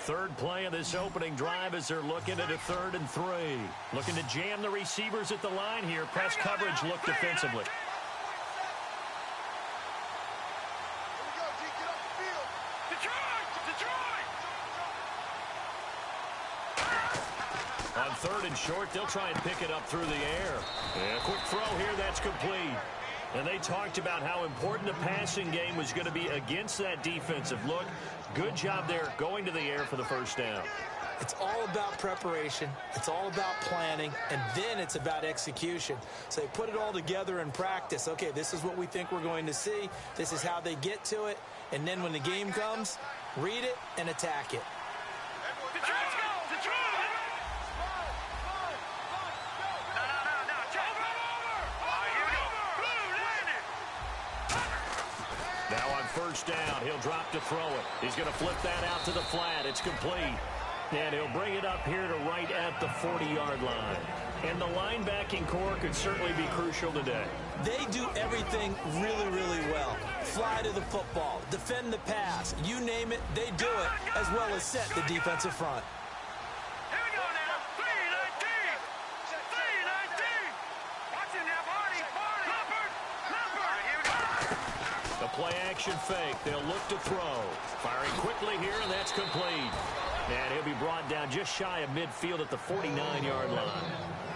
Third play of this opening drive as they're looking at a 3rd and 3. Looking to jam the receivers at the line here. Press coverage look defensively. On 3rd and short, they'll try and pick it up through the air. And a quick throw here, that's complete. And they talked about how important the passing game was going to be against that defensive look. Good job there going to the air for the first down. It's all about preparation. It's all about planning. And then it's about execution. So they put it all together in practice. Okay, this is what we think we're going to see. This is how they get to it. And then when the game comes, read it and attack it. Now on first down, he'll drop to throw it. He's going to flip that out to the flat. It's complete. And he'll bring it up here to right at the 40-yard line. And the linebacking core could certainly be crucial today. They do everything really, really well. Fly to the football, defend the pass, you name it, they do it, as well as set the defensive front. Here we go now. 3-19. 3-19. Watching now, Barney. Leopard. Here we go. The play action fake. They'll look to throw. Firing quickly here, and that's complete. And he'll be brought down just shy of midfield at the 49-yard line.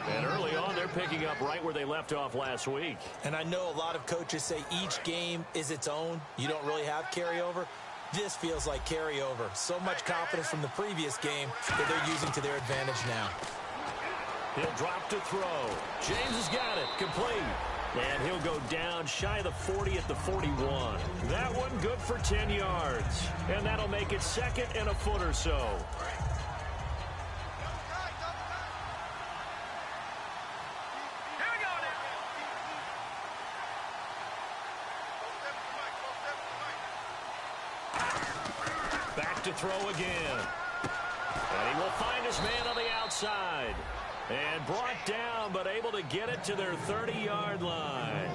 And early on, they're picking up right where they left off last week. And I know a lot of coaches say each game is its own. You don't really have carryover. This feels like carryover. So much confidence from the previous game that they're using to their advantage now. He'll drop to throw. James has got it. Complete. And he'll go down shy of the 40 at the 41. That one good for 10 yards. And that'll make it 2nd and a foot or so. Here we go now. Back to throw again. And he will find his man on the outside. And brought down, but able to get it to their 30-yard line.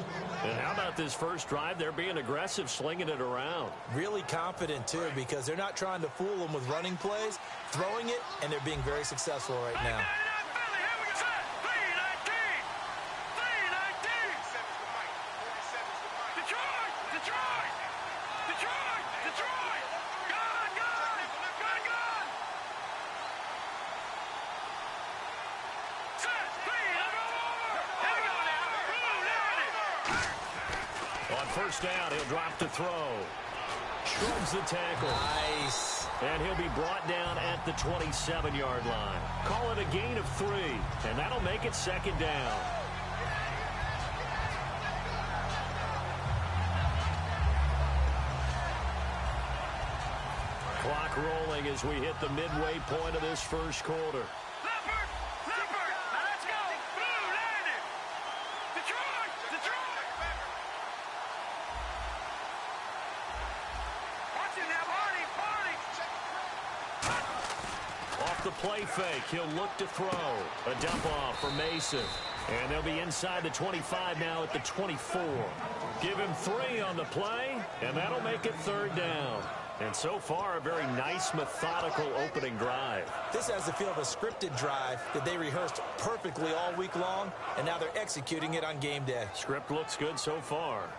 And how about this first drive? They're being aggressive, slinging it around. Really confident, too, because they're not trying to fool them with running plays, throwing it, and they're being very successful right now. First down, he'll drop to throw. Shrugs the tackle. Nice. And he'll be brought down at the 27-yard line. Call it a gain of 3, and that'll make it 2nd down. Clock rolling as we hit the midway point of this first quarter. The play fake, he'll look to throw. A dump off for Mason. And they'll be inside the 25 now at the 24. Give him 3 on the play, and that'll make it 3rd down. And so far, a very nice, methodical opening drive. This has the feel of a scripted drive that they rehearsed perfectly all week long, and now they're executing it on game day. Script looks good so far.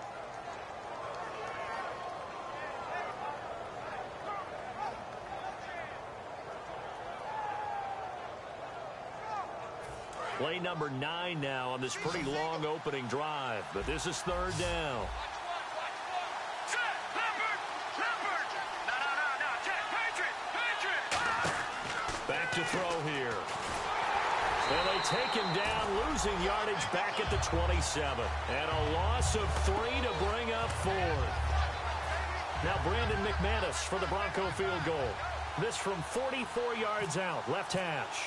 Play number 9 now on this pretty long opening drive. But this is 3rd down. Back to throw here. And they take him down, losing yardage back at the 27. And a loss of 3 to bring up 4th. Now Brandon McManus for the Bronco field goal. This from 44 yards out, left hash.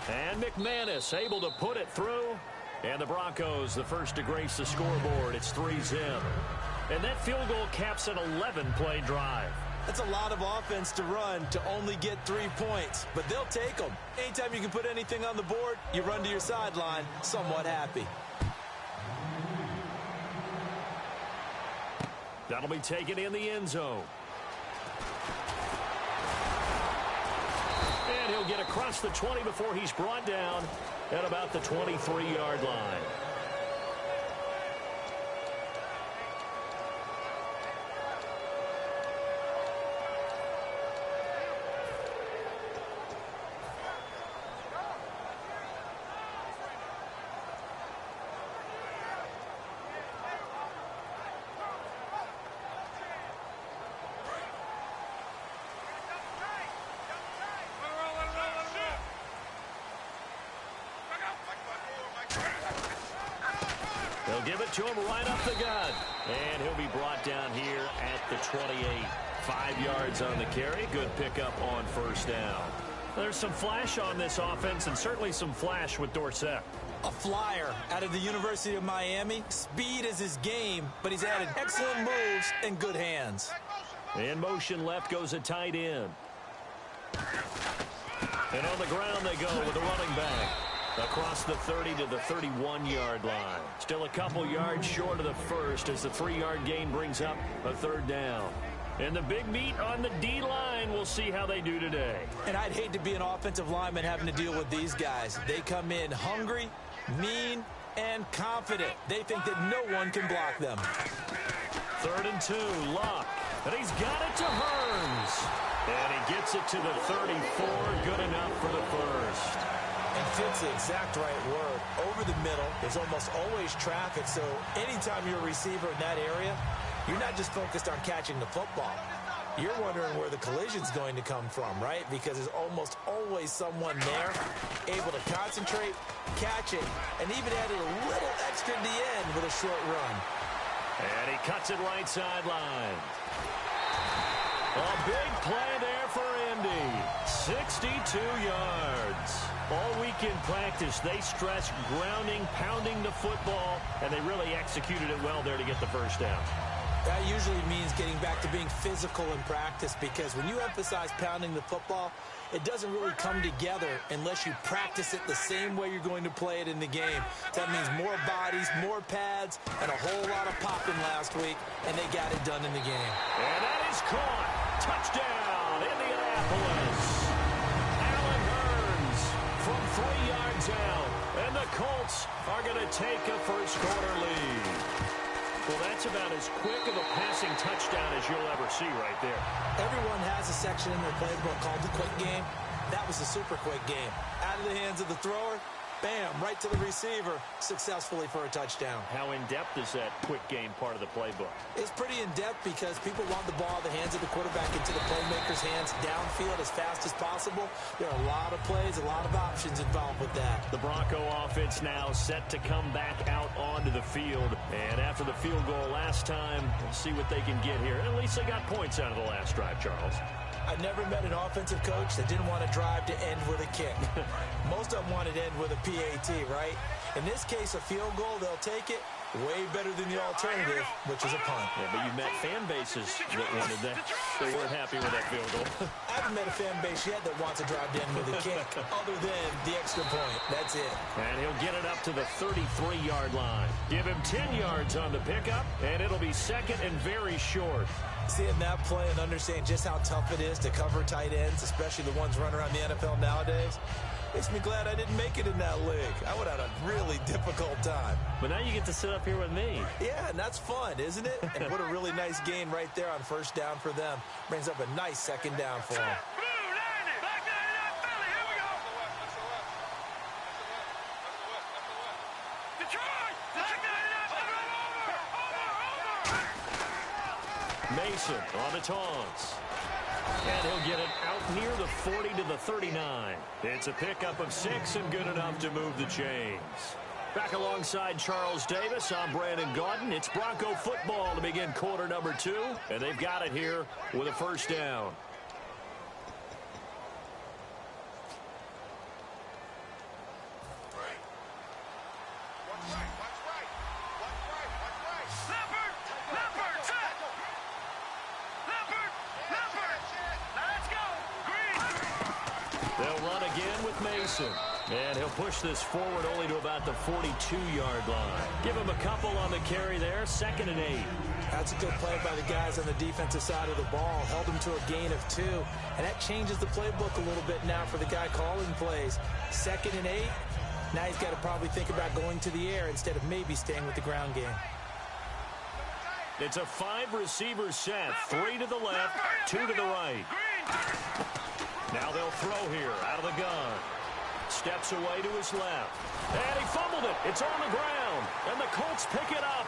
And McManus able to put it through. And the Broncos, the first to grace the scoreboard. It's 3-0. And that field goal caps an 11-play drive. That's a lot of offense to run to only get 3 points. But they'll take them. Anytime you can put anything on the board, you run to your sideline somewhat happy. That'll be taken in the end zone. get across the 20 before he's brought down at about the 23-yard line. They'll give it to him right up the gut. And he'll be brought down here at the 28. 5 yards on the carry. Good pickup on first down. There's some flash on this offense, and certainly some flash with Dorsett. A flyer out of the University of Miami. Speed is his game, but he's added excellent moves and good hands. In motion left goes a tight end. And on the ground they go with the running back. Across the 30 to the 31-yard line. Still a couple yards short of the first as the 3-yard gain brings up a third down. And the big meat on the D-line, we'll see how they do today. And I'd hate to be an offensive lineman having to deal with these guys. They come in hungry, mean, and confident. They think that no one can block them. 3rd and 2, Luck. And he's got it to Hearns. And he gets it to the 34. Good enough for the first. And fits the exact right word. Over the middle, there's almost always traffic, so anytime you're a receiver in that area, you're not just focused on catching the football. You're wondering where the collision's going to come from, right? Because there's almost always someone there able to concentrate, catch it, and even add a little extra at the end with a short run. And he cuts it right sideline. A big play there for Indy. 62 yards. All week in practice, they stressed grounding, pounding the football, and they really executed it well there to get the first down. That usually means getting back to being physical in practice, because when you emphasize pounding the football, it doesn't really come together unless you practice it the same way you're going to play it in the game. That means more bodies, more pads, and a whole lot of popping last week, and they got it done in the game. And that is caught. Touchdown, Indianapolis. Allen Hearns from 3 yards out, and the Colts are going to take a first-quarter lead. Well, that's about as quick of a passing touchdown as you'll ever see right there. Everyone has a section in their playbook called the quick game. That was a super quick game. Out of the hands of the thrower, bam, right to the receiver, successfully for a touchdown. How in-depth is that quick game part of the playbook? It's pretty in-depth because people want the ball in the hands of the quarterback into the playmaker's hands downfield as fast as possible. There are a lot of plays, a lot of options involved with that. The Bronco offense now set to come back out onto the field. And after the field goal last time, we'll see what they can get here. At least they got points out of the last drive, Charles. I've never met an offensive coach that didn't want to drive to end with a kick. Most of them wanted to end with a PAT, right? In this case, a field goal, they'll take it. Way better than the alternative, which is a punt. Yeah, but you met fan bases that wanted that. They weren't happy with that field goal. I haven't met a fan base yet that wants to drive to end with a kick, other than the extra point. That's it. And he'll get it up to the 33-yard line. Give him 10 yards on the pickup, and it'll be second and very short. Seeing that play and understanding just how tough it is to cover tight ends, especially the ones running around the NFL nowadays, makes me glad I didn't make it in that league. I would have had a really difficult time. But now you get to sit up here with me. Yeah, and that's fun, isn't it? And what a really nice gain right there on first down for them. Brings up a nice second down for them. Mason on the taunts. And he'll get it out near the 40 to the 39. It's a pickup of 6 and good enough to move the chains. Back alongside Charles Davis, I'm Brandon Gaudin. It's Bronco football to begin quarter number 2. And they've got it here with a first down. They'll run again with Mason. And he'll push this forward only to about the 42-yard line. Give him a couple on the carry there. 2nd and 8. That's a good play by the guys on the defensive side of the ball. Held them to a gain of 2. And that changes the playbook a little bit now for the guy calling plays. 2nd and 8. Now he's got to probably think about going to the air instead of maybe staying with the ground game. It's a 5-receiver set. 3 to the left, 2 to the right. Now they'll throw here out of the gun. Steps away to his left. And he fumbled it. It's on the ground. And the Colts pick it up.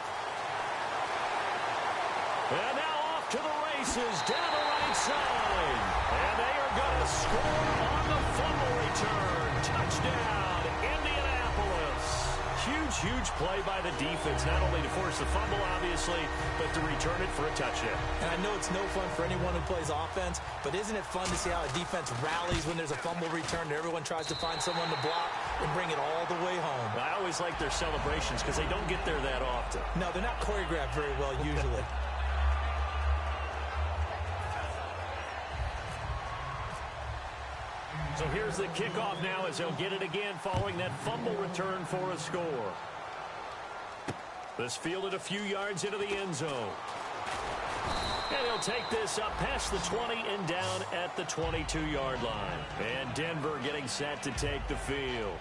And now off to the races down the right side. And they are going to score on the fumble return. Touchdown, Indianapolis. Huge play by the defense, not only to force the fumble, obviously, but to return it for a touchdown. And I know it's no fun for anyone who plays offense, but isn't it fun to see how a defense rallies when there's a fumble return and everyone tries to find someone to block and bring it all the way home? I always like their celebrations because they don't get there that often. No, they're not choreographed very well usually. So here's the kickoff now as they'll get it again following that fumble return for a score. This fielded a few yards into the end zone. And he'll take this up past the 20 and down at the 22-yard line. And Denver getting set to take the field.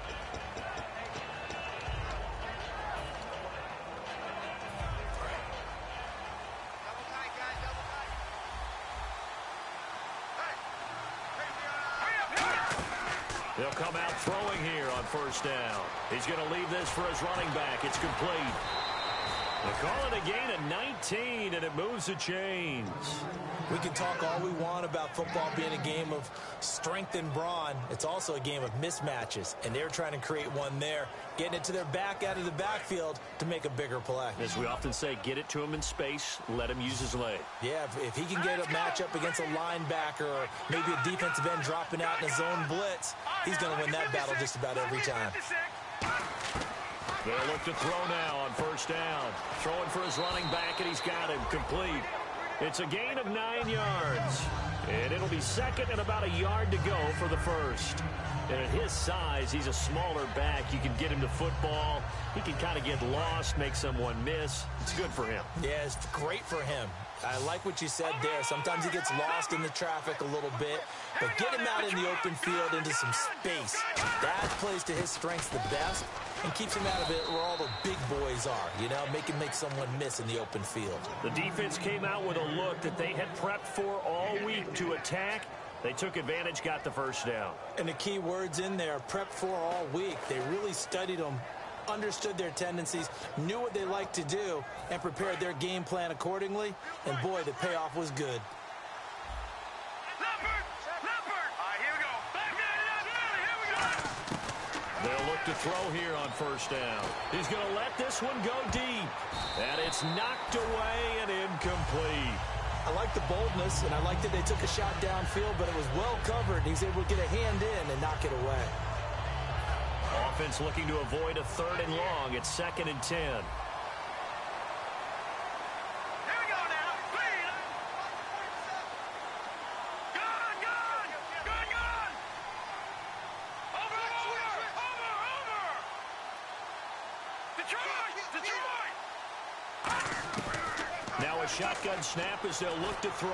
They'll come out throwing here on first down. He's going to leave this for his running back. It's complete. They call it a gain of 19, and it moves the chains. We can talk all we want about football being a game of strength and brawn. It's also a game of mismatches, and they're trying to create one there, getting it to their back out of the backfield to make a bigger play. As we often say, get it to him in space, let him use his leg. Yeah, if he can get a matchup against a linebacker or maybe a defensive end dropping out in a zone blitz, he's going to win that battle just about every time. They'll look to throw now on first down. Throwing for his running back, and he's got him complete. It's a gain of 9 yards. And it'll be second and about a yard to go for the first. And at his size, he's a smaller back. You can get him to football. He can kind of get lost, make someone miss. It's good for him. Yeah, it's great for him. I like what you said there. Sometimes he gets lost in the traffic a little bit, but get him out in the open field into some space. That plays to his strengths the best and keeps him out of it where all the big boys are, you know, make someone miss in the open field. The defense came out with a look that they had prepped for all week to attack. They took advantage, got the first down. And the key words in there, prepped for all week. They really studied them, understood their tendencies, knew what they liked to do, and prepared their game plan accordingly. And boy, the payoff was good. They'll look to throw here on first down. He's going to let this one go deep. And it's knocked away and incomplete. I like the boldness, and I like that they took a shot downfield, but it was well covered. He was able to get a hand in and knock it away. Offense looking to avoid a third and long. It's 2nd and 10. Now a shotgun snap as they'll look to throw.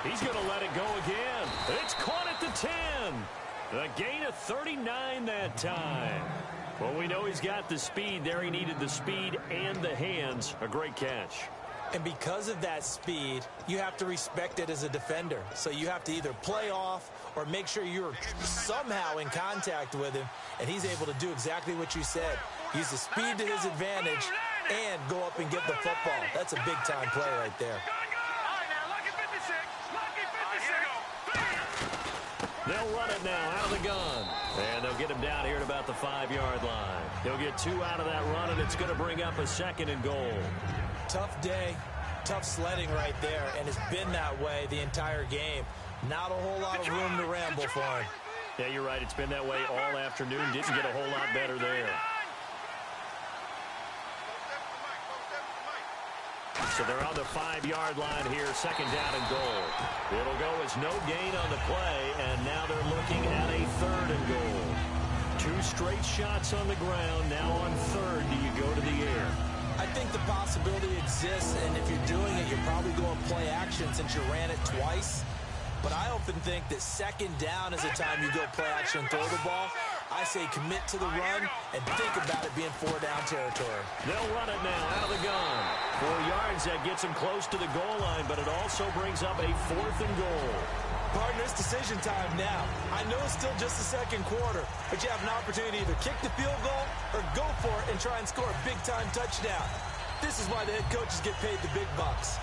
He's going to let it go again. It's caught at the 10. A gain of 39 that time. Well, we know he's got the speed there. He needed the speed and the hands. A great catch. And because of that speed, you have to respect it as a defender. So you have to either play off or make sure you're somehow in contact with him, and he's able to do exactly what you said. Use the speed to his advantage and go up and get the football. That's a big-time play right there. They'll run it now out of the gun. And they'll get him down here at about the 5-yard line. He'll get 2 out of that run, and it's going to bring up a 2nd and goal. Tough day, tough sledding right there, and it's been that way the entire game. Not a whole lot of room to ramble for him. Yeah, you're right. It's been that way all afternoon. Didn't get a whole lot better there. So they're on the 5-yard line here, 2nd down and goal. It'll go as no gain on the play, and now they're looking at a 3rd and goal. 2 straight shots on the ground. Now on 3rd, do you go to the air? I think the possibility exists, and if you're doing it, you're probably going play action since you ran it twice. But I often think that second down is the time you go play action and throw the ball. I say commit to the run and think about it being 4-down territory. They'll run it now out of the gun. 4 yards, that gets them close to the goal line, but it also brings up a 4th and goal. Partner, it's decision time now. I know it's still just the second quarter, but you have an opportunity to either kick the field goal or go for it and try and score a big-time touchdown. This is why the head coaches get paid the big bucks.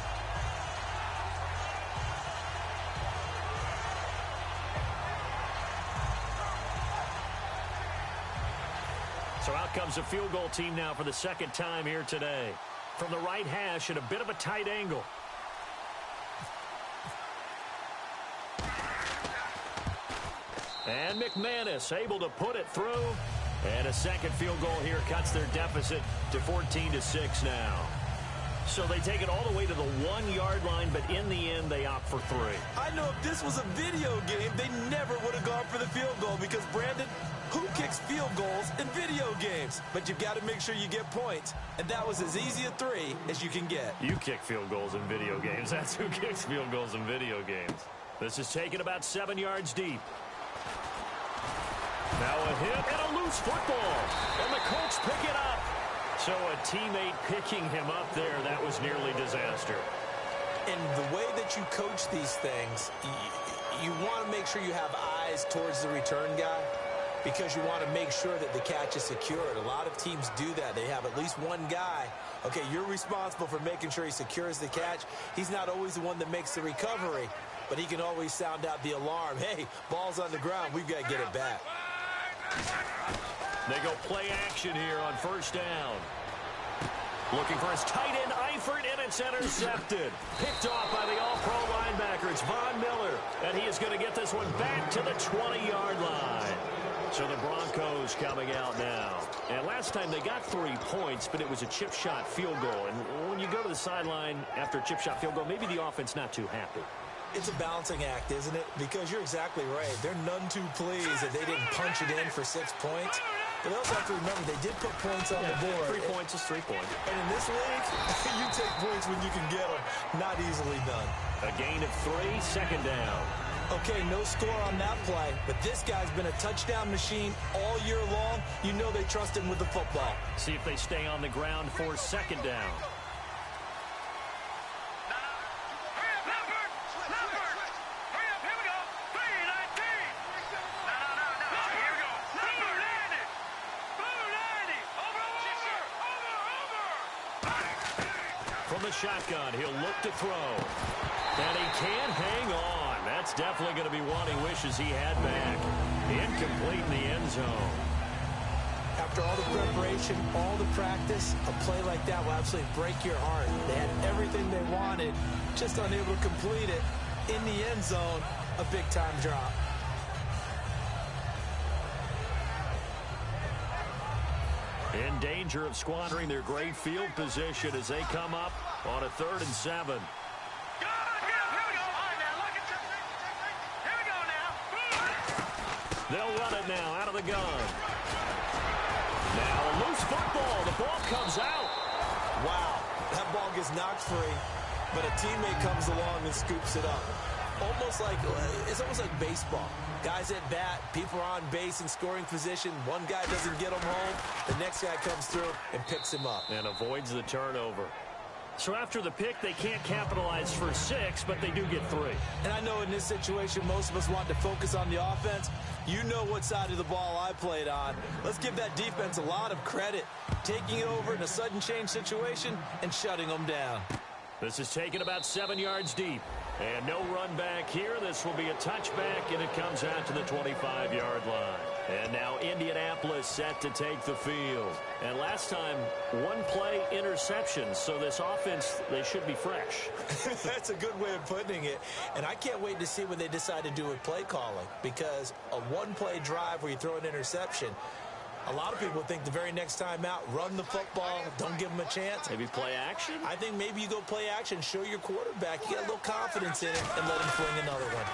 So out comes the field goal team now for the second time here today. From the right hash at a bit of a tight angle. And McManus able to put it through. And a second field goal here cuts their deficit to 14-6 now. So they take it all the way to the 1-yard line, but in the end, they opt for 3. I know if this was a video game, they never would have gone for the field goal because, Brandon, who kicks field goals in video games? But you've got to make sure you get points, and that was as easy a 3 as you can get. You kick field goals in video games. That's who kicks field goals in video games. This is taken about 7 yards deep. Now a hit and a loose football, and the Colts pick it up. So a teammate picking him up there, that was nearly disaster. And the way that you coach these things, you want to make sure you have eyes towards the return guy because you want to make sure that the catch is secured. A lot of teams do that. They have at least one guy. Okay, you're responsible for making sure he secures the catch. He's not always the one that makes the recovery, but he can always sound out the alarm. Hey, ball's on the ground. We've got to get it back. They go play action here on first down. Looking for his tight end, Eifert, and it's intercepted. Picked off by the all-pro linebacker. It's Von Miller, and he is going to get this one back to the 20-yard line. So the Broncos coming out now. And last time they got 3 points, but it was a chip shot field goal. And when you go to the sideline after a chip shot field goal, maybe the offense not too happy. It's a balancing act, isn't it? Because you're exactly right. They're none too pleased that they didn't punch it in for 6 points. But they also have to remember they did put points on the board. 3 points is 3 points. And in this league, you take points when you can get them. Not easily done. A gain of 3, second down. Okay, no score on that play, but this guy's been a touchdown machine all year long. You know they trust him with the football. See if they stay on the ground for second down. From the shotgun, he'll look to throw. And he can't hang on. That's definitely going to be one he wishes he had back. Incomplete in the end zone. After all the preparation, all the practice, a play like that will absolutely break your heart. They had everything they wanted, just unable to complete it. In the end zone, a big-time drop. In danger of squandering their great field position as they come up on a 3rd and 7. They'll run it now out of the gun. Now a loose football. The ball comes out. Wow, that ball gets knocked free, but a teammate comes along and scoops it up. It's almost like baseball. Guys at bat, people are on base in scoring position. One guy doesn't get him home. The next guy comes through and picks him up. And avoids the turnover. So after the pick, they can't capitalize for 6, but they do get 3. And I know in this situation, most of us want to focus on the offense. You know what side of the ball I played on. Let's give that defense a lot of credit. Taking it over in a sudden change situation and shutting them down. This is taken about 7 yards deep. And no run back here. This will be a touchback, and it comes out to the 25-yard line. And now Indianapolis set to take the field. And last time, 1 play interception. So this offense, they should be fresh. That's a good way of putting it. And I can't wait to see when they decide to do with play calling. Because a 1-play drive where you throw an interception, A lot of people think the very next time out, run the football, don't give them a chance. Maybe play action? I think maybe you go play action, show your quarterback you got a little confidence in it, and let him fling another one.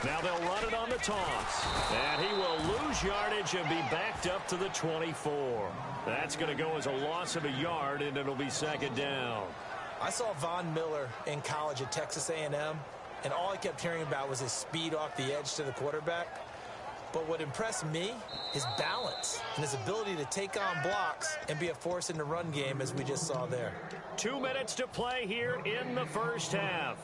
Now they'll run it on the toss. And he will lose yardage and be backed up to the 24. That's going to go as a loss of a yard, and it'll be second down. I saw Von Miller in college at Texas A&M, and all I kept hearing about was his speed off the edge to the quarterback. But what impressed me, his balance and his ability to take on blocks and be a force in the run game, as we just saw there. 2 minutes to play here in the first half.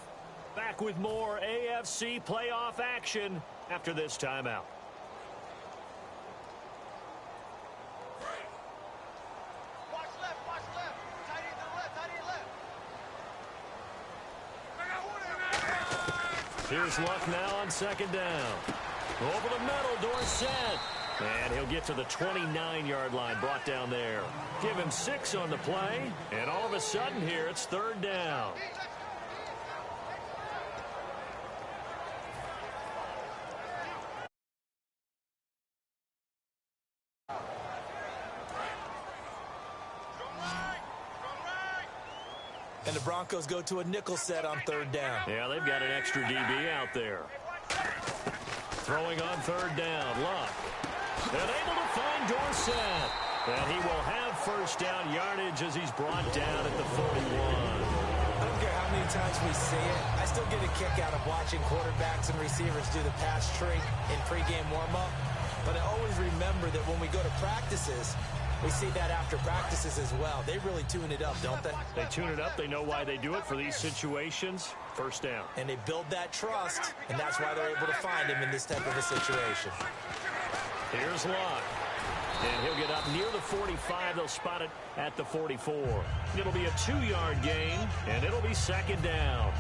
Back with more AFC playoff action after this timeout. Watch left, watch left. Tight end to the left, tight end left. Here's Luck now on second down. Over the middle, Dorsett. And he'll get to the 29-yard line, brought down there. Give him 6 on the play, and all of a sudden here, it's third down. And the Broncos go to a nickel set on third down. Yeah, they've got an extra DB out there. Throwing on third down, Luck. And able to find Dorsett. And he will have first down yardage as he's brought down at the 41. I don't care how many times we see it. I still get a kick out of watching quarterbacks and receivers do the pass tree in pregame warm-up. But I always remember that when we go to practices, we see that after practices as well. They really tune it up, don't they? They tune it up. They know why they do it for these situations. First down. And they build that trust, and that's why they're able to find him in this type of a situation. Here's Luck. And he'll get up near the 45. They'll spot it at the 44. It'll be a 2-yard gain, and it'll be second down.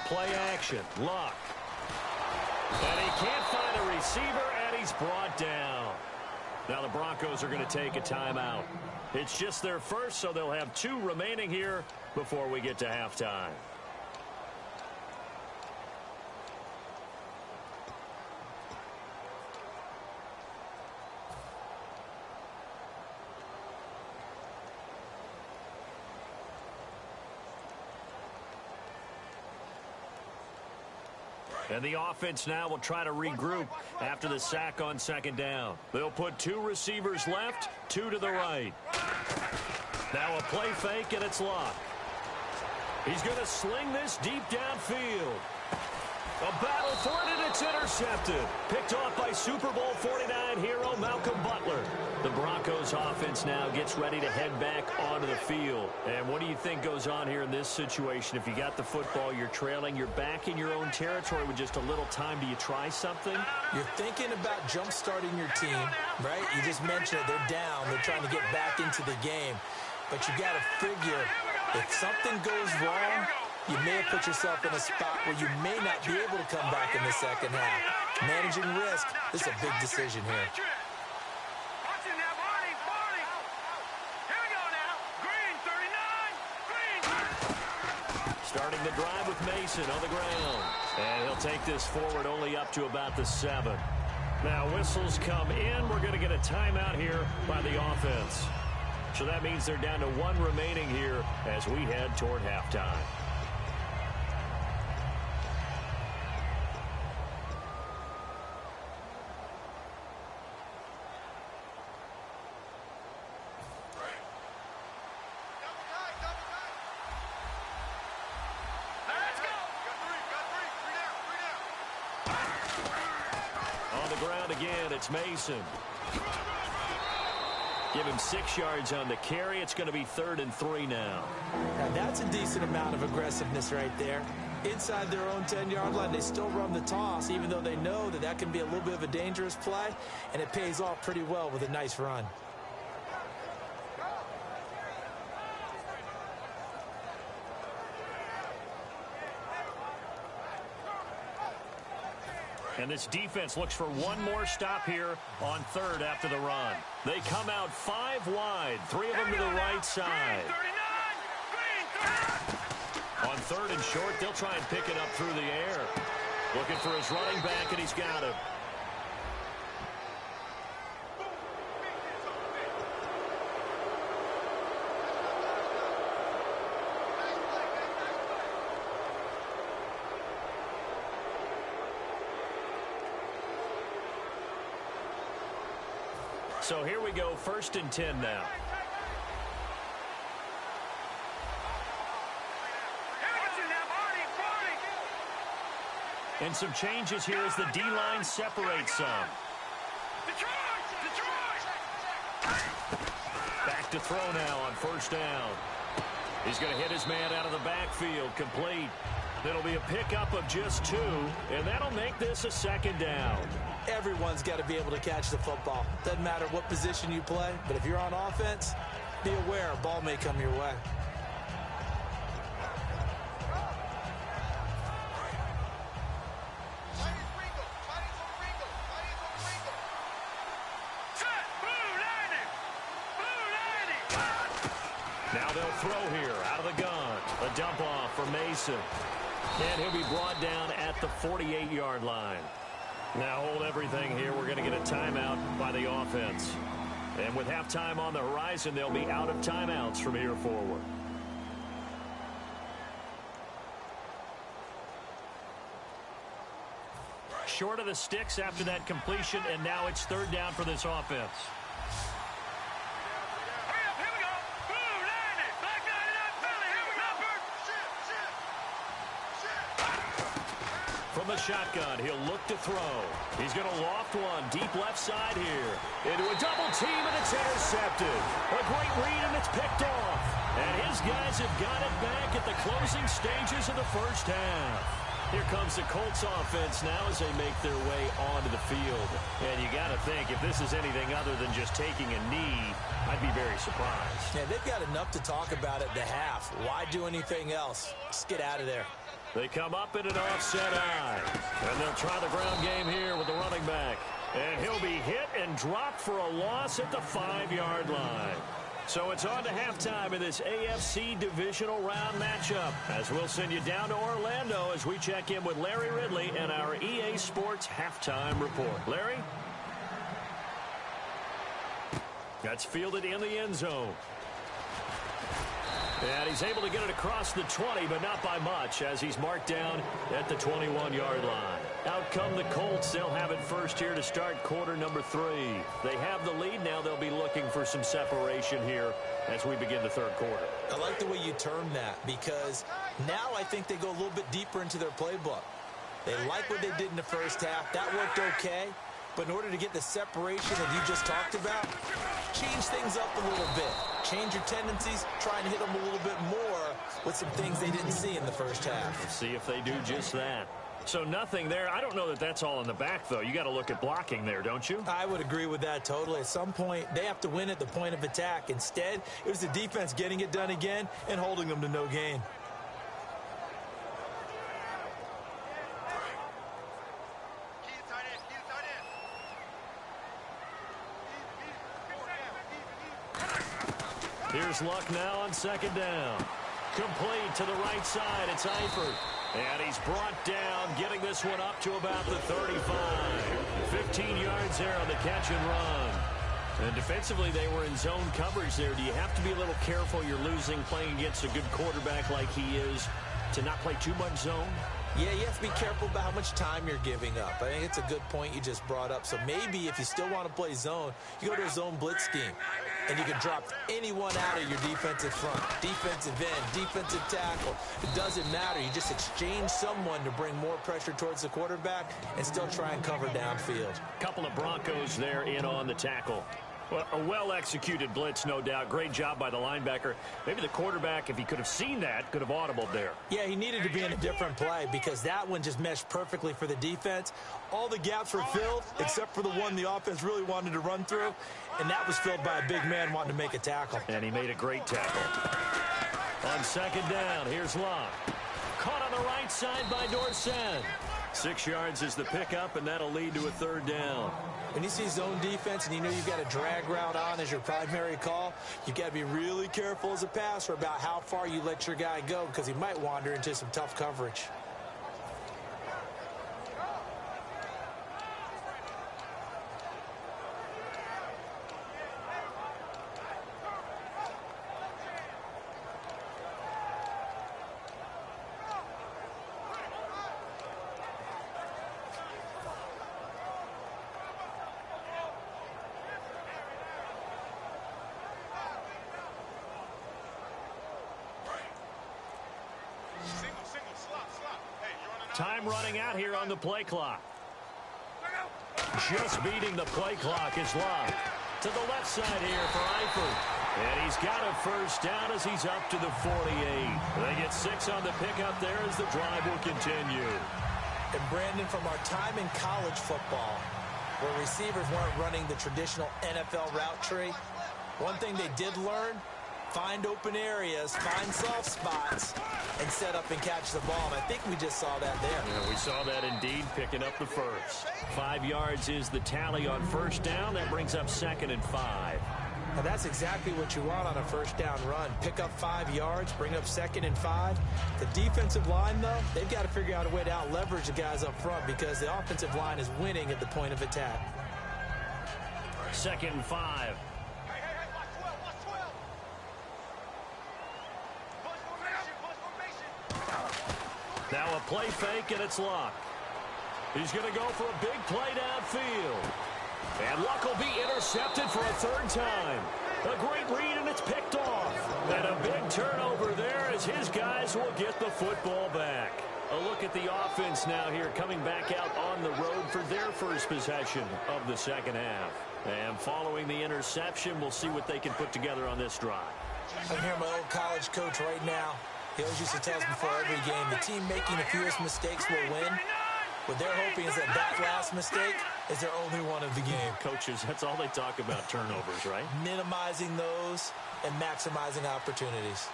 Play action. Luck. And he can't find a receiver, and he's brought down. Now the Broncos are going to take a timeout. It's just their first, so they'll have 2 remaining here before we get to halftime. And the offense now will try to regroup after the sack on second down. They'll put 2 receivers left, 2 to the right. Now a play fake, and it's Luck. He's going to sling this deep downfield. A battle for it, and it's intercepted. Picked off by Super Bowl 49 hero Malcolm Butler. The Broncos offense now gets ready to head back onto the field. And what do you think goes on here in this situation? If you got the football, you're trailing, you're back in your own territory with just a little time. Do you try something? You're thinking about jump-starting your team, right? You just mentioned it. They're down. They're trying to get back into the game. But you got to figure, if something goes wrong, you may have put yourself in a spot where you may not be able to come back in the second half. Managing risk, this is a big decision here. Watching now, Barney. Here we go now. Green, 39. Green. Starting the drive with Mason on the ground. And he'll take this forward only up to about the 7. Now whistles come in. We're going to get a timeout here by the offense. So that means they're down to 1 remaining here as we head toward halftime. Again, it's Mason. Give him 6 yards on the carry. It's going to be 3rd and 3 now. Now that's a decent amount of aggressiveness right there. Inside their own 10-yard line, they still run the toss, even though they know that that can be a little bit of a dangerous play, and it pays off pretty well with a nice run. And this defense looks for one more stop here on third after the run. They come out 5 wide, 3 of them to the right side. On third and short, they'll try and pick it up through the air. Looking for his running back, and he's got him. So here we go, 1st and 10 now. And some changes here as the D-line separates some. Back to throw now on 1st down. He's going to hit his man out of the backfield, complete. It'll be a pickup of just 2, and that'll make this a 2nd down. Everyone's got to be able to catch the football. Doesn't matter what position you play, but if you're on offense, be aware a ball may come your way. Now they'll throw here out of the gun. A dump off for Mason. And he'll be brought down at the 48-yard line. Now hold everything here. We're going to get a timeout by the offense. And with halftime on the horizon, they'll be out of timeouts from here forward. Short of the sticks after that completion, and now it's 3rd down for this offense. From the shotgun, he'll look to throw. He's going to loft one deep left side here. Into a double team, and it's intercepted. A great read, and it's picked off. And his guys have got it back at the closing stages of the 1st half. Here comes the Colts offense now as they make their way onto the field. And you got to think, if this is anything other than just taking a knee, I'd be very surprised. Yeah, they've got enough to talk about at the half. Why do anything else? Just get out of there. They come up in an offset eye. And they'll try the ground game here with the running back. And he'll be hit and dropped for a loss at the 5-yard line. So it's on to halftime in this AFC divisional round matchup, as we'll send you down to Orlando as we check in with Larry Ridley and our EA Sports halftime report. Larry? That's fielded in the end zone. And he's able to get it across the 20, but not by much, as he's marked down at the 21-yard line. Out come the Colts. They'll have it first here to start quarter number 3. They have the lead now. They'll be looking for some separation here as we begin the 3rd quarter. I like the way you termed that, because now I think they go a little bit deeper into their playbook. They like what they did in the 1st half. That worked okay. But in order to get the separation that you just talked about, change things up a little bit. Change your tendencies, try and hit them a little bit more with some things they didn't see in the 1st half. Let's see if they do just that. So nothing there. I don't know that that's all in the back, though. You got to look at blocking there, don't you? I would agree with that totally. At some point, they have to win at the point of attack. Instead, it was the defense getting it done again and holding them to no gain. Here's Luck now on 2nd down. Complete to the right side. It's Eifert. And he's brought down, getting this one up to about the 35. 15 yards there on the catch and run. And defensively, they were in zone coverage there. Do you have to be a little careful? You're losing playing against a good quarterback like he is to not play too much zone? Yeah, you have to be careful about how much time you're giving up. I think it's a good point you just brought up. So maybe if you still want to play zone, you go to a zone blitz scheme. And you can drop anyone out of your defensive front. Defensive end, defensive tackle. It doesn't matter. You just exchange someone to bring more pressure towards the quarterback and still try and cover downfield. Couple of Broncos there in on the tackle. Well, a well-executed blitz, no doubt. Great job by the linebacker. Maybe the quarterback, if he could have seen that, could have audibled there. Yeah, he needed to be in a different play because that one just meshed perfectly for the defense. All the gaps were filled except for the one the offense really wanted to run through, and that was filled by a big man wanting to make a tackle. And he made a great tackle. On 2nd down, here's Locke. Caught on the right side by Dorsett. 6 yards is the pickup, and that'll lead to a third down. When you see zone defense and you know you've got a drag route on as your primary call, you've got to be really careful as a passer about how far you let your guy go because he might wander into some tough coverage. Time running out here on the play clock. Just beating the play clock is Love. To the left side here for Eifert. And he's got a first down as he's up to the 48. They get 6 on the pickup there as the drive will continue. And Brandon, from our time in college football, where receivers weren't running the traditional NFL route tree, one thing they did learn, find open areas, find soft spots, and set up and catch the ball. And I think we just saw that there. Yeah, we saw that indeed, picking up the first. 5 yards is the tally on first down. That brings up 2nd and 5. Now that's exactly what you want on a first down run. Pick up 5 yards, bring up 2nd and 5. The defensive line, though, they've got to figure out a way to out-leverage the guys up front because the offensive line is winning at the point of attack. 2nd and 5. Now a play fake, and it's Luck. He's going to go for a big play downfield. And Luck will be intercepted for a 3rd time. A great read, and it's picked off. And a big turnover there as his guys will get the football back. A look at the offense now here, coming back out on the road for their first possession of the second half. And following the interception, we'll see what they can put together on this drive. I'm here, my old college coach right now. He always used to tell us before every game, the team making the fewest mistakes will win. What they're hoping is that last mistake is their only one of the game. Coaches, that's all they talk about, turnovers, right? Minimizing those and maximizing opportunities.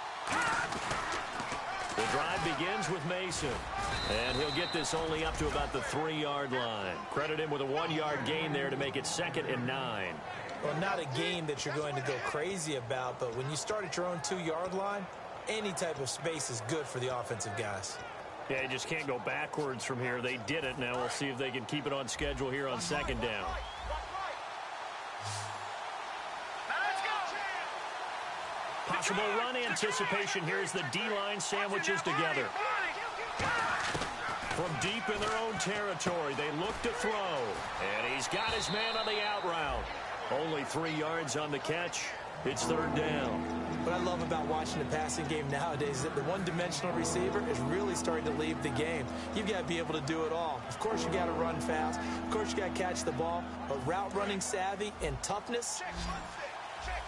The drive begins with Mason. And he'll get this only up to about the 3-yard line. Credit him with a 1-yard gain there to make it 2nd and 9. Well, not a game that you're going to go crazy about, but when you start at your own 2-yard line, any type of space is good for the offensive guys. Yeah, you just can't go backwards from here. They did it. Now we'll see if they can keep it on schedule here on 2nd down. Possible run anticipation here as the D-line sandwiches together. From deep in their own territory, they look to throw. And he's got his man on the out route. Only 3 yards on the catch. It's 3rd down. What I love about watching the passing game nowadays is that the one-dimensional receiver is really starting to leave the game. You've got to be able to do it all. Of course, you got to run fast. Of course, you got to catch the ball. But route running savvy and toughness,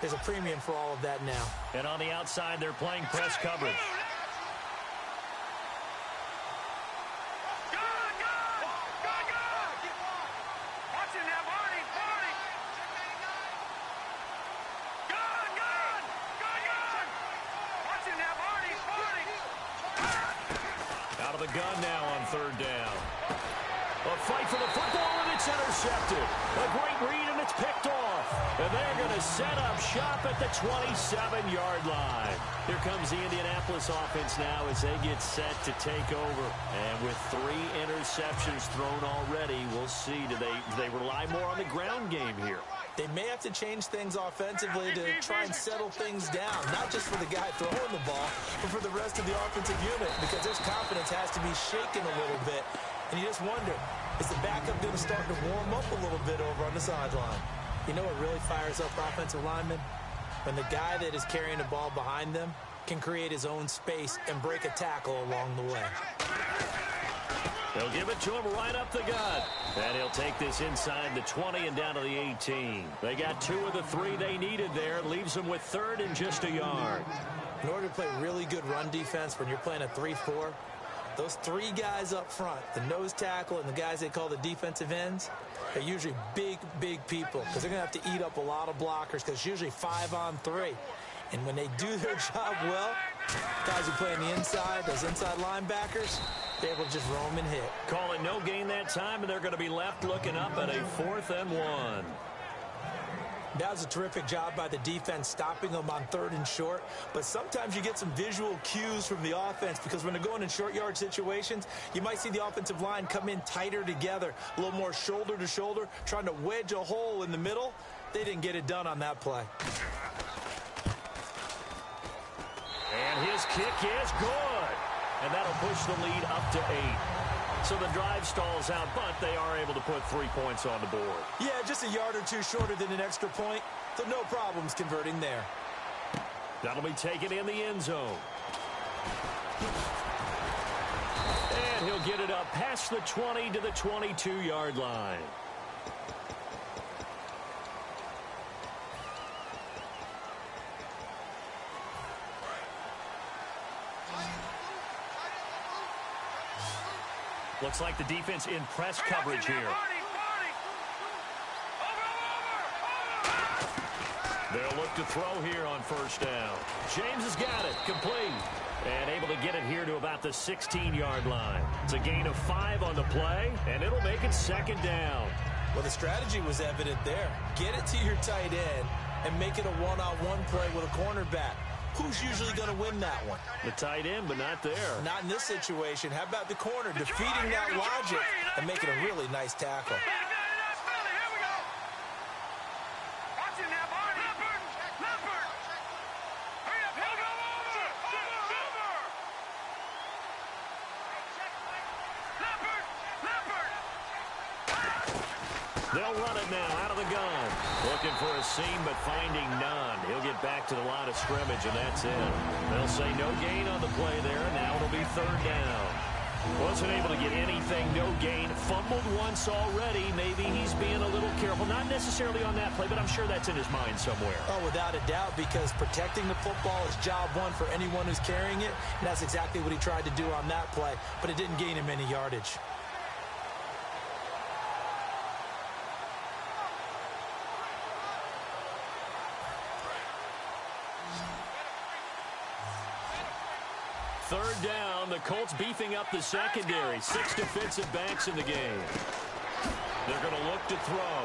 there's a premium for all of that now. And on the outside, they're playing press coverage. The gun now on 3rd down. A fight for the football, and it's intercepted. A great read, and it's picked off. And they're going to set up shop at the 27-yard line. Here comes the Indianapolis offense now as they get set to take over. And with 3 interceptions thrown already, we'll see. Do they rely more on the ground game here? They may have to change things offensively to try and settle things down, not just for the guy throwing the ball, but for the rest of the offensive unit, because their confidence has to be shaken a little bit. And you just wonder, is the backup going to start to warm up a little bit over on the sideline? You know what really fires up offensive linemen? When the guy that is carrying the ball behind them can create his own space and break a tackle along the way. They'll give it to him right up the gut. And he'll take this inside the 20 and down to the 18. They got 2 of the 3 they needed there. Leaves them with 3rd and just a yard. In order to play really good run defense when you're playing a 3-4, those 3 guys up front, the nose tackle and the guys they call the defensive ends, they're usually big, big people because they're going to have to eat up a lot of blockers because it's usually 5-on-3. And when they do their job well, guys who play on the inside, those inside linebackers, Able to just roam and hit. Call it no gain that time, and they're going to be left looking up at a 4th and 1. That was a terrific job by the defense stopping them on 3rd and short. But sometimes you get some visual cues from the offense because when they're going in short yard situations, you might see the offensive line come in tighter together, a little more shoulder to shoulder, trying to wedge a hole in the middle. They didn't get it done on that play. And his kick is good. And that'll push the lead up to 8. So the drive stalls out, but they are able to put 3 points on the board. Yeah, just a yard or two shorter than an extra point, so no problems converting there. That'll be taken in the end zone. And he'll get it up past the 20 to the 22-yard line. Looks like the defense in press coverage here. They'll look to throw here on 1st down. James has got it, complete. And able to get it here to about the 16-yard line. It's a gain of 5 on the play, and it'll make it 2nd down. Well, the strategy was evident there. Get it to your tight end and make it a one-on-one play with a cornerback. Who's usually going to win that one? The tight end, but not there. Not in this situation. How about the corner defeating that logic and making a really nice tackle? They'll run it now out of the gun. Looking for a seam, but finding none. He'll get back to the line of scrimmage, and that's it. They'll say no gain on the play there. Now it'll be 3rd down. Wasn't able to get anything, no gain. Fumbled once already. Maybe he's being a little careful. Not necessarily on that play, but I'm sure that's in his mind somewhere. Oh, without a doubt, because protecting the football is job one for anyone who's carrying it. And that's exactly what he tried to do on that play, but it didn't gain him any yardage. Third down, the Colts beefing up the secondary. 6 defensive backs in the game. They're going to look to throw.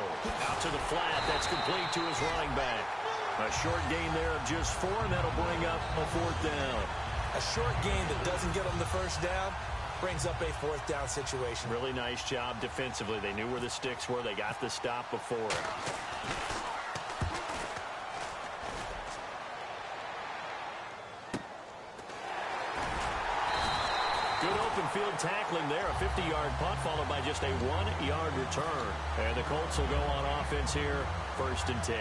Out to the flat. That's complete to his running back. A short gain there of just 4, and that'll bring up a 4th down. A short gain that doesn't get them the first down brings up a 4th down situation. Really nice job defensively. They knew where the sticks were. They got the stop before it. Good open field tackling there. A 50-yard punt followed by just a 1-yard return. And the Colts will go on offense here, 1st and 10.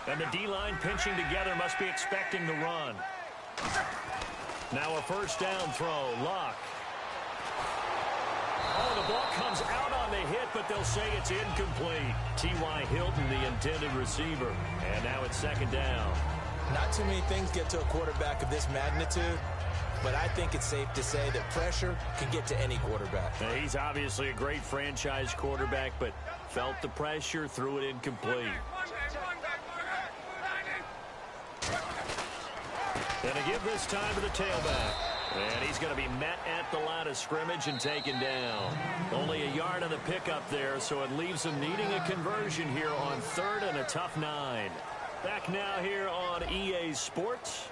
And the D-line pinching together, must be expecting the run. Now a 1st down throw. Luck. Oh, the ball comes out on the hit, but they'll say it's incomplete. T.Y. Hilton, the intended receiver. And now it's 2nd down. Not too many things get to a quarterback of this magnitude, but I think it's safe to say that pressure can get to any quarterback. Now, he's obviously a great franchise quarterback, but felt the pressure, threw it incomplete. And a give this time to the tailback. And he's going to be met at the line of scrimmage and taken down. Only a yard on the pickup there, so it leaves him needing a conversion here on 3rd and a tough 9. Back now here on EA Sports.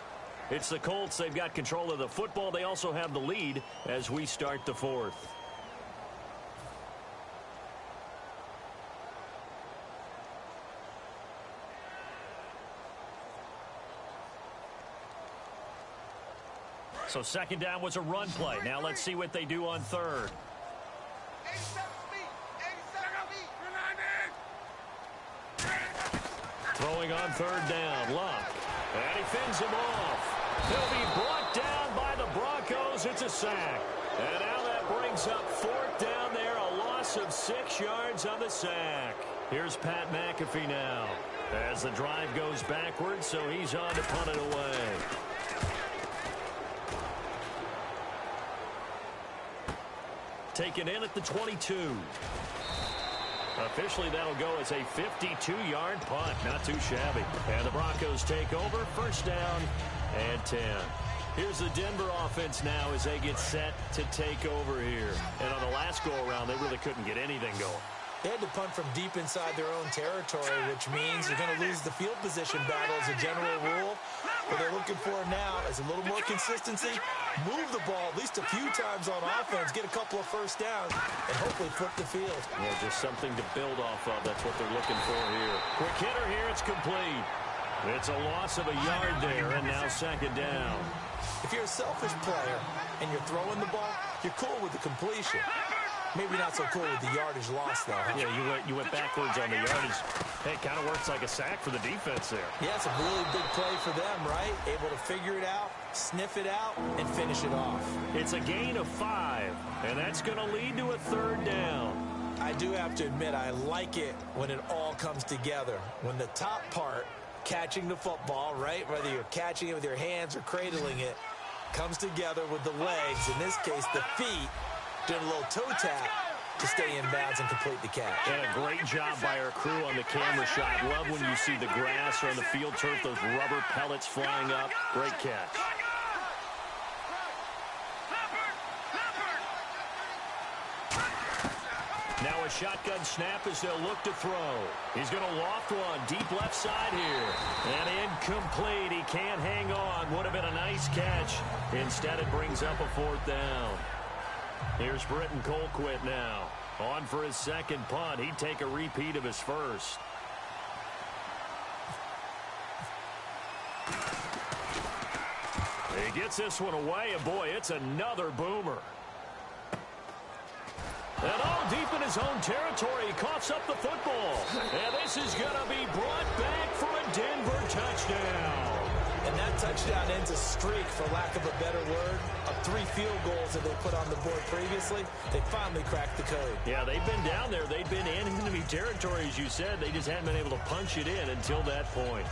It's the Colts. They've got control of the football. They also have the lead as we start the 4th. So 2nd down was a run play. Now let's see what they do on 3rd. Throwing on 3rd down, Luck. And he fends him off. He'll be brought down by the Broncos. It's a sack. And now that brings up 4th down there, a loss of 6 yards on the sack. Here's Pat McAfee now as the drive goes backwards, so he's on to punt it away. taken in at the 22. Officially, that'll go as a 52-yard punt. Not too shabby. And the Broncos take over. First down and 10. Here's the Denver offense now as they get set to take over here. And on the last go-around, they really couldn't get anything going. They had to punt from deep inside their own territory, which means you're going to lose the field position battle as a general rule. What they're looking for now is a little more consistency, move the ball at least a few times on offense, get a couple of first downs, and hopefully flip the field. Yeah, just something to build off of. That's what they're looking for here. Quick hitter here. It's complete. It's a loss of a yard there, and now second down. If you're a selfish player and you're throwing the ball, you're cool with the completion. Maybe not so cool with the yardage loss, though. Huh? Yeah, you went backwards on the yardage. Hey, it kind of works like a sack for the defense there. Yeah, it's a really big play for them, right? Able to figure it out, sniff it out, and finish it off. It's a gain of 5, and that's going to lead to a third down. I do have to admit, I like it when it all comes together. When the top part, catching the football, right, whether you're catching it with your hands or cradling it, comes together with the legs, in this case, the feet, doing a little toe tap to stay in bounds and complete the catch. And a great job by our crew on the camera shot. Love when you see the grass or on the field turf, those rubber pellets flying up. Great catch. Now a shotgun snap as they'll look to throw. He's going to loft one deep left side here. And incomplete. He can't hang on. Would have been a nice catch. Instead, it brings up a fourth down. Here's Britton Colquitt now. On for his second punt. He'd take a repeat of his first. He gets this one away, and boy, it's another boomer. And all deep in his own territory, he coughs up the football. And this is going to be brought back for a Denver touchdown. And that touchdown ends a streak, for lack of a better word, of 3 field goals that they put on the board previously. They finally cracked the code. Yeah, they've been down there. They've been in enemy territory, as you said. They just hadn't been able to punch it in until that point.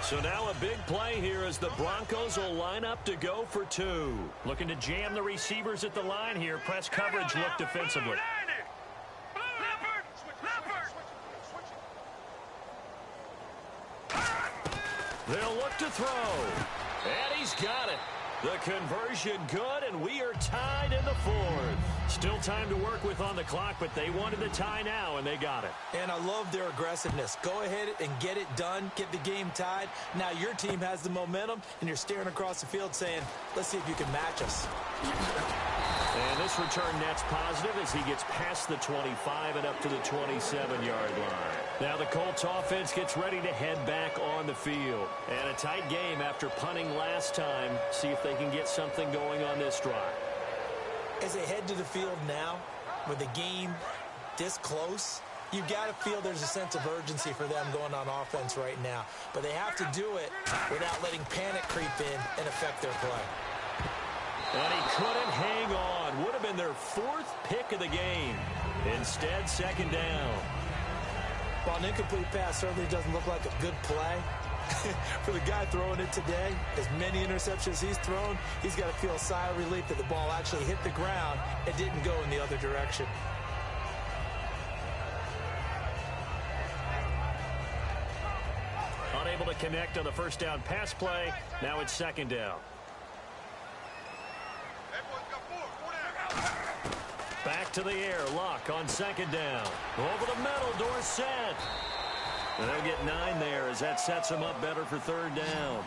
So now a big play here as the Broncos will line up to go for 2. Looking to jam the receivers at the line here. Press coverage look defensively. They'll look to throw. And he's got it. The conversion good, and we are tied in the 4th. Still time to work with on the clock, but they wanted the tie now, and they got it. And I love their aggressiveness. Go ahead and get it done. Get the game tied. Now your team has the momentum, and you're staring across the field saying, let's see if you can match us. And this return net's positive as he gets past the 25 and up to the 27-yard line. Now the Colts offense gets ready to head back on the field. And a tight game after punting last time. See if they can get something going on this drive. As they head to the field now, with the game this close, you got to feel there's a sense of urgency for them going on offense right now. But they have to do it without letting panic creep in and affect their play. And he couldn't hang on. Would have been their 4th pick of the game. Instead, second down. Well, an incomplete pass certainly doesn't look like a good play. For the guy throwing it today, as many interceptions he's thrown, he's got to feel a sigh of relief that the ball actually hit the ground and didn't go in the other direction. Unable to connect on the first down pass play. Now it's second down. Back to the air. Luck on second down. Over the middle. Dorsett. And they'll get 9 there as that sets them up better for third down.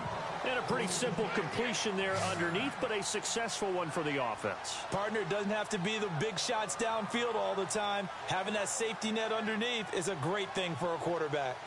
And a pretty simple completion there underneath, but a successful one for the offense. Partner, doesn't have to be the big shots downfield all the time. Having that safety net underneath is a great thing for a quarterback.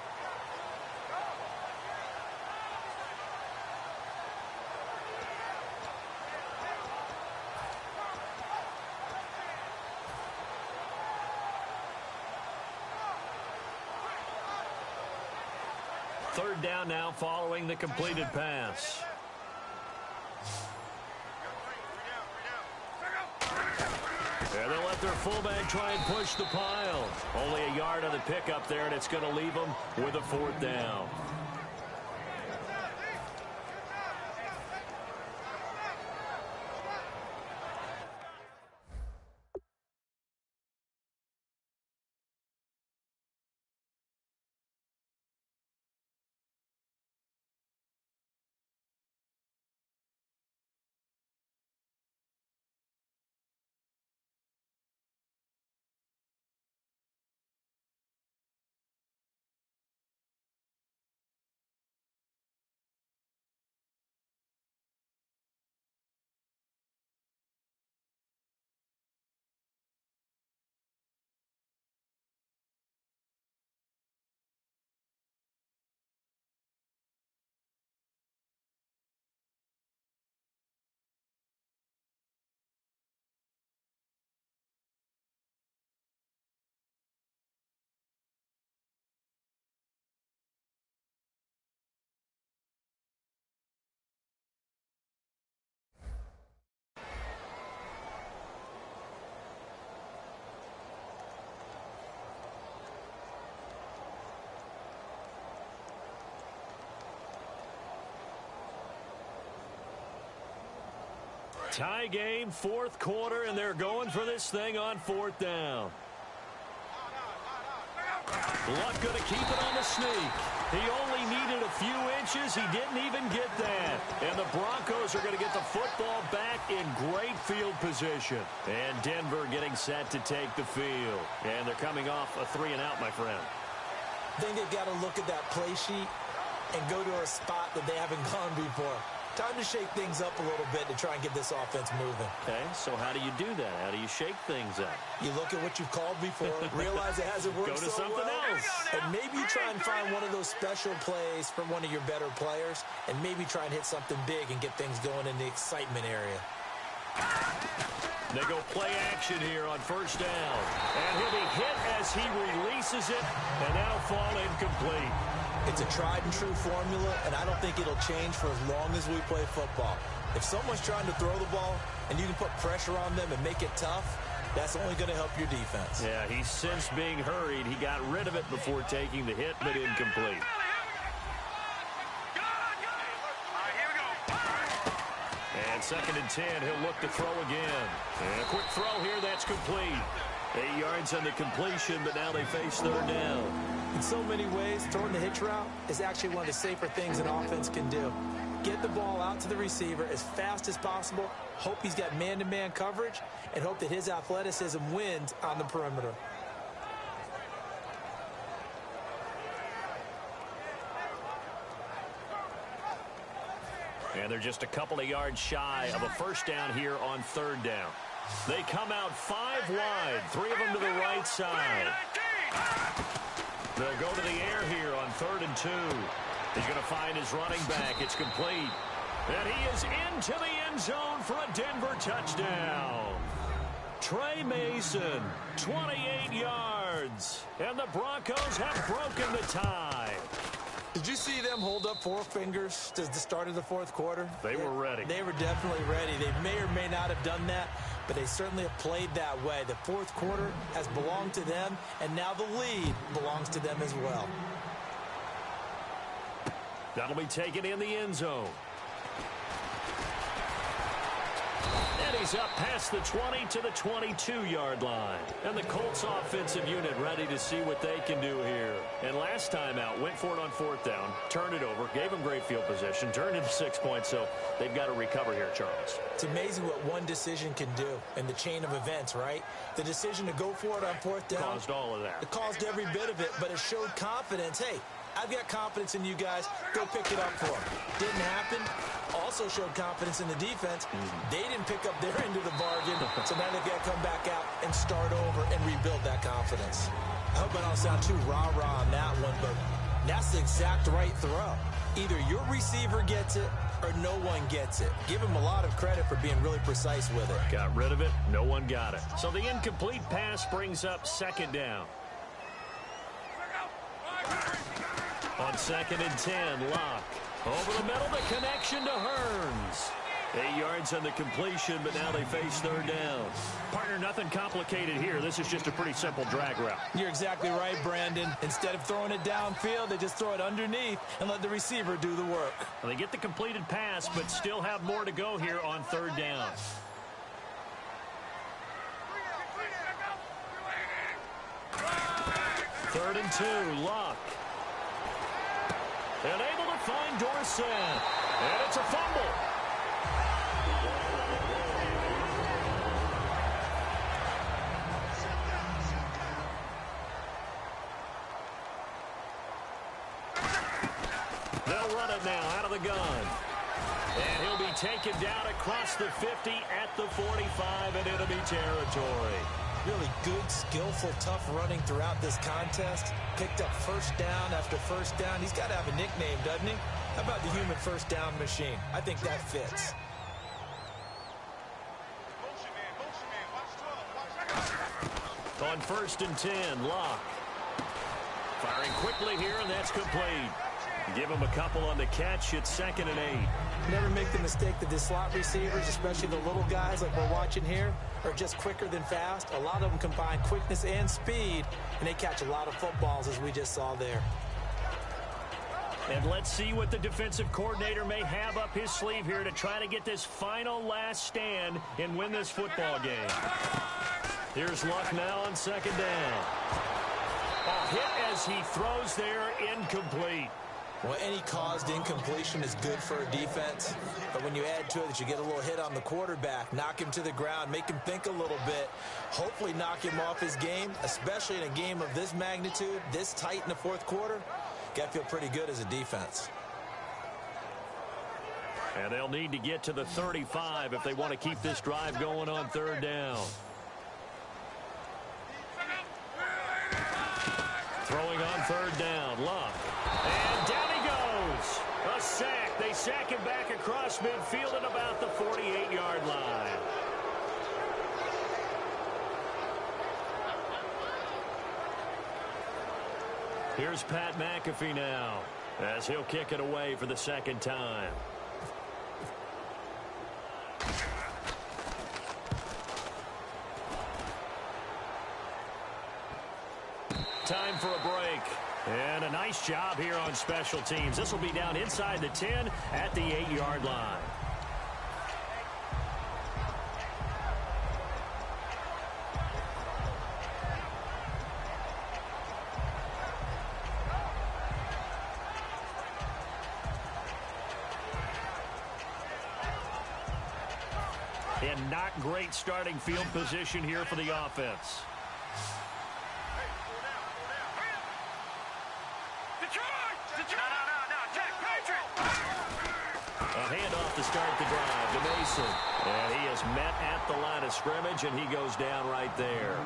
Third down now following the completed pass. There they'll let their fullback try and push the pile. Only a yard on the pickup there, and it's going to leave them with a fourth down. Tie game, fourth quarter, and they're going for this thing on fourth down. Luck going to keep it on the sneak. He only needed a few inches. He didn't even get that. And the Broncos are going to get the football back in great field position. And Denver getting set to take the field. And they're coming off a 3-and-out, my friend. I think they've got to look at that play sheet and go to a spot that they haven't gone before. Time to shake things up a little bit to try and get this offense moving. Okay, so how do you do that? How do you shake things up? You look at what you've called before, realize it hasn't worked Go to so something well, else. and maybe try and find one of those special plays from one of your better players, and maybe try and hit something big and get things going in the excitement area. They go play action here on first down. And he'll be hit as he releases it, and that'll fall incomplete. It's a tried-and-true formula, and I don't think it'll change for as long as we play football. If someone's trying to throw the ball and you can put pressure on them and make it tough, that's only going to help your defense. Yeah, he's since being hurried. He got rid of it before taking the hit, but incomplete. And 2nd and 10, he'll look to throw again. And a quick throw here, that's complete. 8 yards on the completion, but now they face third down. In so many ways, throwing the hitch route is actually one of the safer things an offense can do. Get the ball out to the receiver as fast as possible, hope he's got man-to-man coverage, and hope that his athleticism wins on the perimeter. And they're just a couple of yards shy of a first down here on third down. They come out 5 wide, 3 of them to the right side. They'll go to the air here on 3rd and 2. He's going to find his running back. It's complete. And he is into the end zone for a Denver touchdown. Trey Mason, 28 yards. And the Broncos have broken the tie. Did you see them hold up 4 fingers to the start of the fourth quarter? They were ready. They were definitely ready. They may or may not have done that, but they certainly have played that way. The fourth quarter has belonged to them, and now the lead belongs to them as well. That'll be taken in the end zone. And he's up past the 20 to the 22-yard line. And the Colts offensive unit ready to see what they can do here. And last time out, went for it on 4th down, turned it over, gave them great field position, turned into 6 points, so they've got to recover here, Charles. It's amazing what one decision can do in the chain of events, right? The decision to go for it on 4th down. Caused all of that. It caused every bit of it, but it showed confidence. Hey, I've got confidence in you guys. Go pick it up for them. Didn't happen. Also showed confidence in the defense. They didn't pick up their end of the bargain, so now they've got to come back out and start over and rebuild that confidence. I hope I don't sound too rah-rah on that one, but that's the exact right throw. Either your receiver gets it or no one gets it. Give him a lot of credit for being really precise with it. Got rid of it. No one got it. So the incomplete pass brings up 2nd down. On 2nd and 10, Locke. Over the middle, the connection to Hearns. 8 yards on the completion, but now they face 3rd down. Partner, nothing complicated here. This is just a pretty simple drag route. You're exactly right, Brandon. Instead of throwing it downfield, they just throw it underneath and let the receiver do the work. Well, they get the completed pass, but still have more to go here on 3rd down. Third and 2, Locke. And able to find Dorsett. And it's a fumble. They'll run it now out of the gun. And he'll be taken down across the 50 at the 45 in enemy territory. Really good, skillful, tough running throughout this contest. Picked up first down after first down. He's got to have a nickname, doesn't he? How about the human first down machine? I think that fits. On 1st and 10, Locke. Firing quickly here, and that's complete. Give him a couple on the catch. It's 2nd and 8. Never make the mistake that the slot receivers, especially the little guys like we're watching here, are just quicker than fast. A lot of them combine quickness and speed, and they catch a lot of footballs, as we just saw there. And let's see what the defensive coordinator may have up his sleeve here to try to get this final last stand and win this football game. Here's Luck now on second down. A hit as he throws there, incomplete. Well, any caused incompletion is good for a defense, but when you add to it that you get a little hit on the quarterback, knock him to the ground, make him think a little bit, hopefully knock him off his game, especially in a game of this magnitude, this tight in the fourth quarter, got to feel pretty good as a defense. And they'll need to get to the 35 if they want to keep this drive going on third down. Throwing on third down, Luck. And down he goes. A sack. They sack him back across midfield at about the 48-yard line. Here's Pat McAfee now as he'll kick it away for the second time. Time for a break. And a nice job here on special teams. This will be down inside the 10 at the 8-yard line. And not great starting field position here for the offense. A handoff to start the drive to Mason. And he is met at the line of scrimmage, and he goes down right there.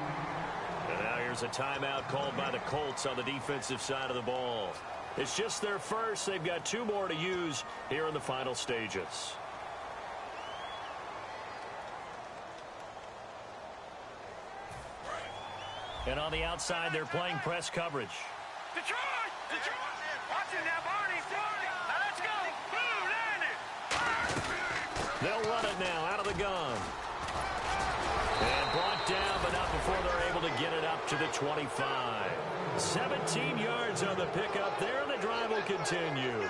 And now here's a timeout called by the Colts on the defensive side of the ball. It's just their first. They've got 2 more to use here in the final stages. And on the outside, they're playing press coverage. Detroit! Watching now, Barney. Now let's go. Blue landed. They'll run it now out of the gun. And brought down, but not before they're able to get it up to the 25. 17 yards on the pickup there, and the drive will continue.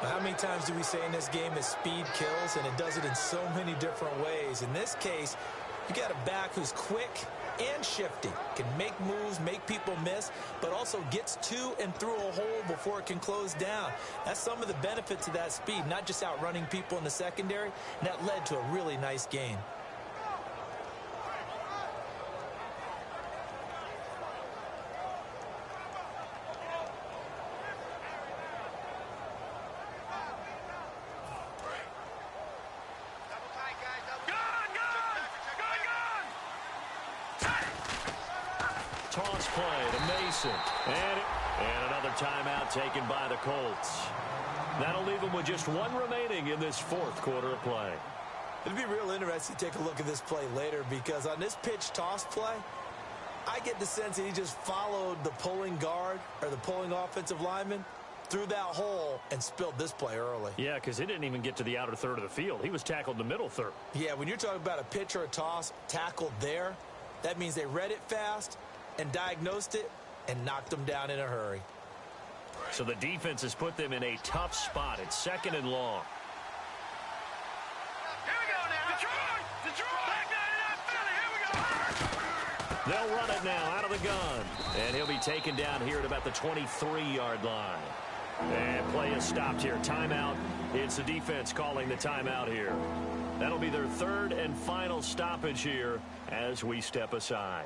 How many times do we say in this game that speed kills, and it does it in so many different ways? In this case, you got a back who's quick and shifty, can make moves, make people miss, but also gets to and through a hole before it can close down. That's some of the benefits of that speed, not just outrunning people in the secondary, and that led to a really nice gain. Toss play to Mason. And another timeout taken by the Colts. That'll leave them with just 1 remaining in this fourth quarter of play. It'd be real interesting to take a look at this play later, because on this pitch toss play, I get the sense that he just followed the pulling guard or the pulling offensive lineman through that hole and spilled this play early. Yeah, because he didn't even get to the outer third of the field. He was tackled in the middle third. Yeah, when you're talking about a pitch or a toss tackled there, that means they read it fast and diagnosed it and knocked them down in a hurry. So the defense has put them in a tough spot. It's 2nd and long. Here we go now. Detroit! Back 99 Philly. Here we go. They'll run it now out of the gun. And he'll be taken down here at about the 23-yard line. And play is stopped here. Timeout. It's the defense calling the timeout here. That'll be their 3rd and final stoppage here as we step aside.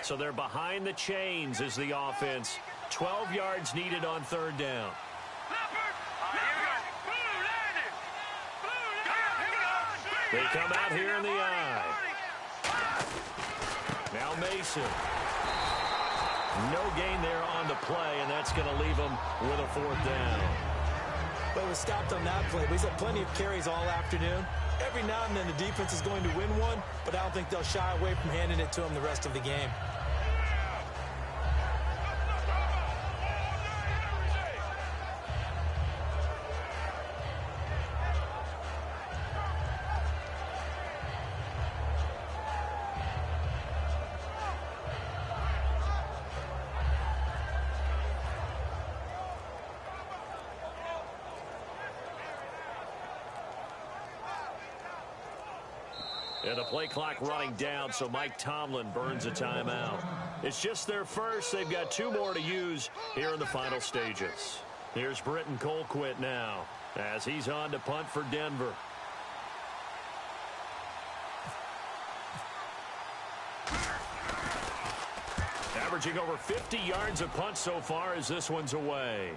So they're behind the chains as the offense. 12 yards needed on 3rd down. They come out here in the eye. Now Mason. No gain there on the play, and that's going to leave them with a 4th down. But it was stopped on that play. He's had plenty of carries all afternoon. Every now and then the defense is going to win one, but I don't think they'll shy away from handing it to him the rest of the game. And the play clock running down, so Mike Tomlin burns a timeout. It's just their first. They've got 2 more to use here in the final stages. Here's Britton Colquitt now as he's on to punt for Denver. Averaging over 50 yards a punt so far as this one's away.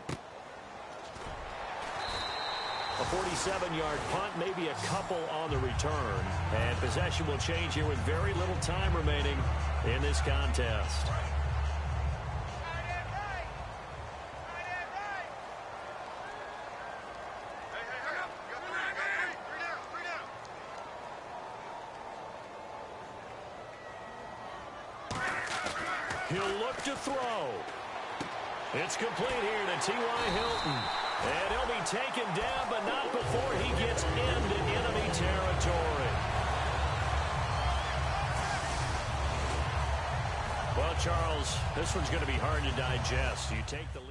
A 47-yard punt, maybe a couple on the return. And possession will change here with very little time remaining in this contest. He'll look to throw. It's complete here to T.Y. Hilton. And he'll be taken down, but not before he gets into enemy territory. Well, Charles, this one's going to be hard to digest. You take the lead.